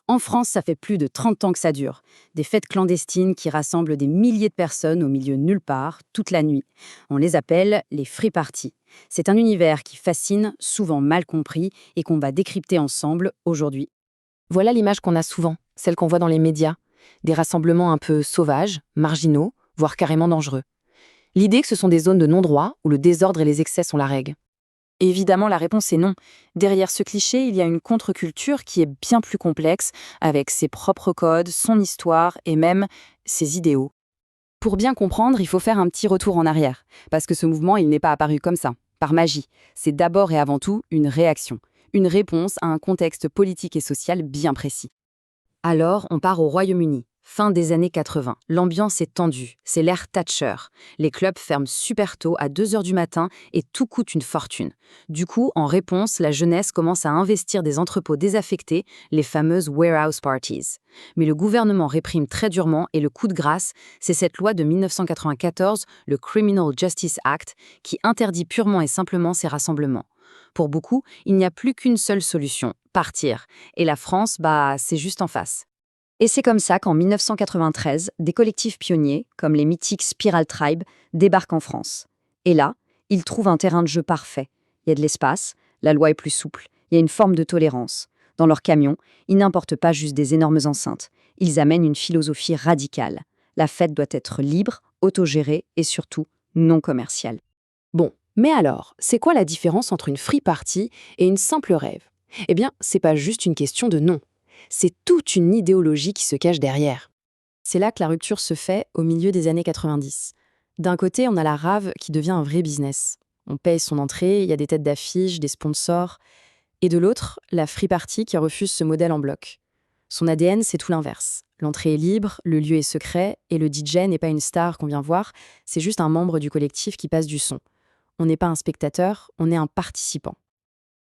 En France, ça fait plus de 30 ans que ça dure. Des fêtes clandestines qui rassemblent des milliers de personnes au milieu de nulle part, toute la nuit. On les appelle les free parties. C'est un univers qui fascine, souvent mal compris, et qu'on va décrypter ensemble aujourd'hui. Voilà l'image qu'on a souvent, celle qu'on voit dans les médias. Des rassemblements un peu sauvages, marginaux, voire carrément dangereux. L'idée que ce sont des zones de non-droit où le désordre et les excès sont la règle. Évidemment, la réponse est non. Derrière ce cliché, il y a une contre-culture qui est bien plus complexe, avec ses propres codes, son histoire et même ses idéaux. Pour bien comprendre, il faut faire un petit retour en arrière, parce que ce mouvement, il n'est pas apparu comme ça, par magie. C'est d'abord et avant tout une réaction, une réponse à un contexte politique et social bien précis. Alors, on part au Royaume-Uni. Fin des années 80. L'ambiance est tendue. C'est l'ère Thatcher. Les clubs ferment super tôt, à 2 heures du matin, et tout coûte une fortune. Du coup, en réponse, la jeunesse commence à investir des entrepôts désaffectés, les fameuses warehouse parties. Mais le gouvernement réprime très durement, et le coup de grâce, c'est cette loi de 1994, le Criminal Justice Act, qui interdit purement et simplement ces rassemblements. Pour beaucoup, il n'y a plus qu'une seule solution, partir. Et la France, c'est juste en face. Et c'est comme ça qu'en 1993, des collectifs pionniers, comme les mythiques Spiral Tribe, débarquent en France. Et là, ils trouvent un terrain de jeu parfait. Il y a de l'espace, la loi est plus souple, il y a une forme de tolérance. Dans leurs camions, ils n'importent pas juste des énormes enceintes. Ils amènent une philosophie radicale. La fête doit être libre, autogérée et surtout non commerciale. Bon, mais alors, c'est quoi la différence entre une free party et une simple rave? Eh bien, c'est pas juste une question de nom. C'est toute une idéologie qui se cache derrière. C'est là que la rupture se fait au milieu des années 90. D'un côté, on a la rave qui devient un vrai business. On paye son entrée, il y a des têtes d'affiche, des sponsors. Et de l'autre, la free party qui refuse ce modèle en bloc. Son ADN, c'est tout l'inverse. L'entrée est libre, le lieu est secret, et le DJ n'est pas une star qu'on vient voir, c'est juste un membre du collectif qui passe du son. On n'est pas un spectateur, on est un participant.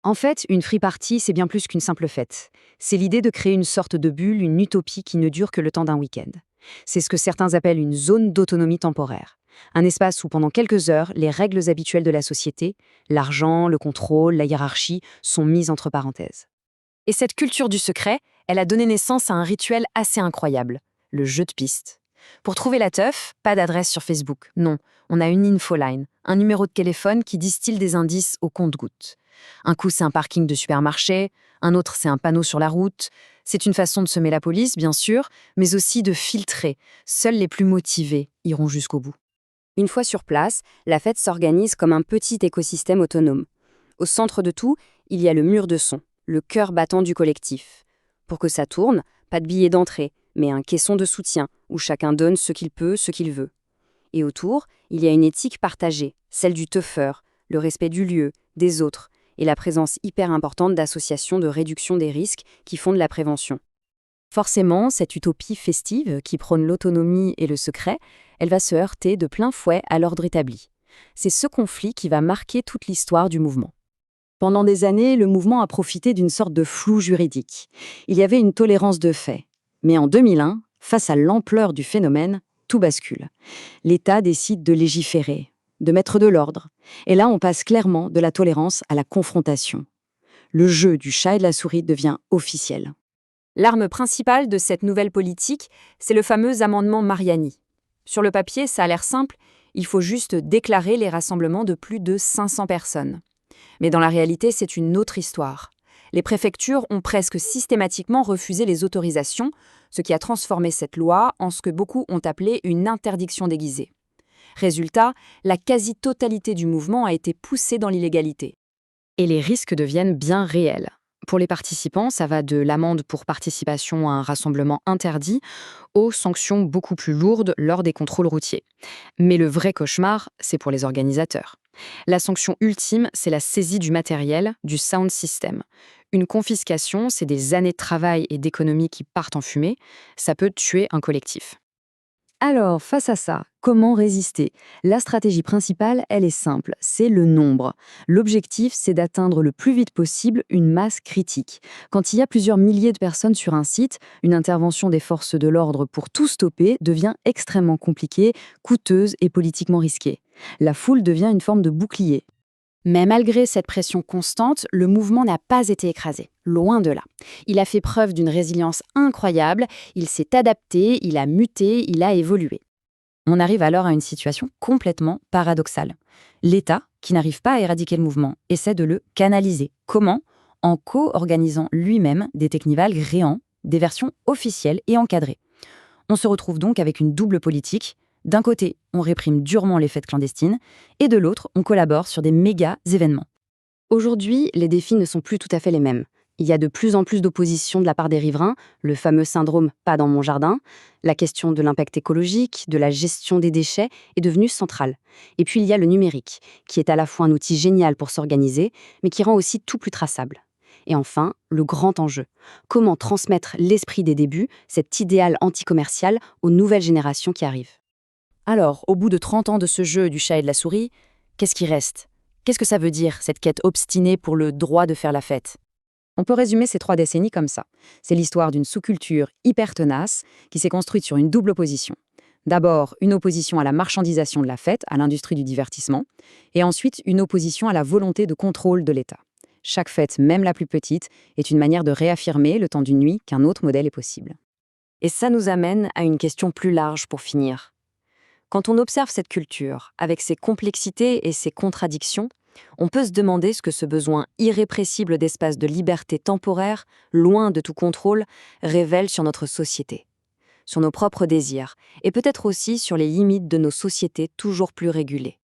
En fait, une free party, c'est bien plus qu'une simple fête. C'est l'idée de créer une sorte de bulle, une utopie qui ne dure que le temps d'un week-end. C'est ce que certains appellent une zone d'autonomie temporaire. Un espace où pendant quelques heures, les règles habituelles de la société, l'argent, le contrôle, la hiérarchie, sont mises entre parenthèses. Et cette culture du secret, elle a donné naissance à un rituel assez incroyable, le jeu de piste. Pour trouver la teuf, pas d'adresse sur Facebook, non, on a une infoline, un numéro de téléphone qui distille des indices au compte-gouttes. Un coup, c'est un parking de supermarché, un autre, c'est un panneau sur la route. C'est une façon de semer la police, bien sûr, mais aussi de filtrer. Seuls les plus motivés iront jusqu'au bout. Une fois sur place, la fête s'organise comme un petit écosystème autonome. Au centre de tout, il y a le mur de son, le cœur battant du collectif. Pour que ça tourne, pas de billet d'entrée, mais un caisson de soutien, où chacun donne ce qu'il peut, ce qu'il veut. Et autour, il y a une éthique partagée, celle du teufeur, le respect du lieu, des autres, et la présence hyper importante d'associations de réduction des risques qui font de la prévention. Forcément, cette utopie festive qui prône l'autonomie et le secret, elle va se heurter de plein fouet à l'ordre établi. C'est ce conflit qui va marquer toute l'histoire du mouvement. Pendant des années, le mouvement a profité d'une sorte de flou juridique. Il y avait une tolérance de fait. Mais en 2001, face à l'ampleur du phénomène, tout bascule. L'État décide de légiférer, de mettre de l'ordre. Et là, on passe clairement de la tolérance à la confrontation. Le jeu du chat et de la souris devient officiel. L'arme principale de cette nouvelle politique, c'est le fameux amendement Mariani. Sur le papier, ça a l'air simple, il faut juste déclarer les rassemblements de plus de 500 personnes. Mais dans la réalité, c'est une autre histoire. Les préfectures ont presque systématiquement refusé les autorisations, ce qui a transformé cette loi en ce que beaucoup ont appelé une interdiction déguisée. Résultat, la quasi-totalité du mouvement a été poussée dans l'illégalité. Et les risques deviennent bien réels. Pour les participants, ça va de l'amende pour participation à un rassemblement interdit aux sanctions beaucoup plus lourdes lors des contrôles routiers. Mais le vrai cauchemar, c'est pour les organisateurs. La sanction ultime, c'est la saisie du matériel, du sound system. Une confiscation, c'est des années de travail et d'économie qui partent en fumée. Ça peut tuer un collectif. Alors, face à ça, comment résister? La stratégie principale, elle est simple, c'est le nombre. L'objectif, c'est d'atteindre le plus vite possible une masse critique. Quand il y a plusieurs milliers de personnes sur un site, une intervention des forces de l'ordre pour tout stopper devient extrêmement compliquée, coûteuse et politiquement risquée. La foule devient une forme de bouclier. Mais malgré cette pression constante, le mouvement n'a pas été écrasé, loin de là. Il a fait preuve d'une résilience incroyable, il s'est adapté, il a muté, il a évolué. On arrive alors à une situation complètement paradoxale. L'État, qui n'arrive pas à éradiquer le mouvement, essaie de le canaliser. Comment ? En co-organisant lui-même des technivals gréants, des versions officielles et encadrées. On se retrouve donc avec une double politique. D'un côté, on réprime durement les fêtes clandestines, et de l'autre, on collabore sur des méga événements. Aujourd'hui, les défis ne sont plus tout à fait les mêmes. Il y a de plus en plus d'opposition de la part des riverains, le fameux syndrome «pas dans mon jardin», la question de l'impact écologique, de la gestion des déchets est devenue centrale. Et puis il y a le numérique, qui est à la fois un outil génial pour s'organiser, mais qui rend aussi tout plus traçable. Et enfin, le grand enjeu. Comment transmettre l'esprit des débuts, cet idéal anticommercial, aux nouvelles générations qui arrivent? Alors, au bout de 30 ans de ce jeu du chat et de la souris, qu'est-ce qui reste ? Qu'est-ce que ça veut dire, cette quête obstinée pour le droit de faire la fête ? On peut résumer ces 3 décennies comme ça. C'est l'histoire d'une sous-culture hyper tenace qui s'est construite sur une double opposition. D'abord, une opposition à la marchandisation de la fête, à l'industrie du divertissement, et ensuite une opposition à la volonté de contrôle de l'État. Chaque fête, même la plus petite, est une manière de réaffirmer, le temps d'une nuit, qu'un autre modèle est possible. Et ça nous amène à une question plus large pour finir. Quand on observe cette culture, avec ses complexités et ses contradictions, on peut se demander ce que ce besoin irrépressible d'espace de liberté temporaire, loin de tout contrôle, révèle sur notre société, sur nos propres désirs, et peut-être aussi sur les limites de nos sociétés toujours plus régulées.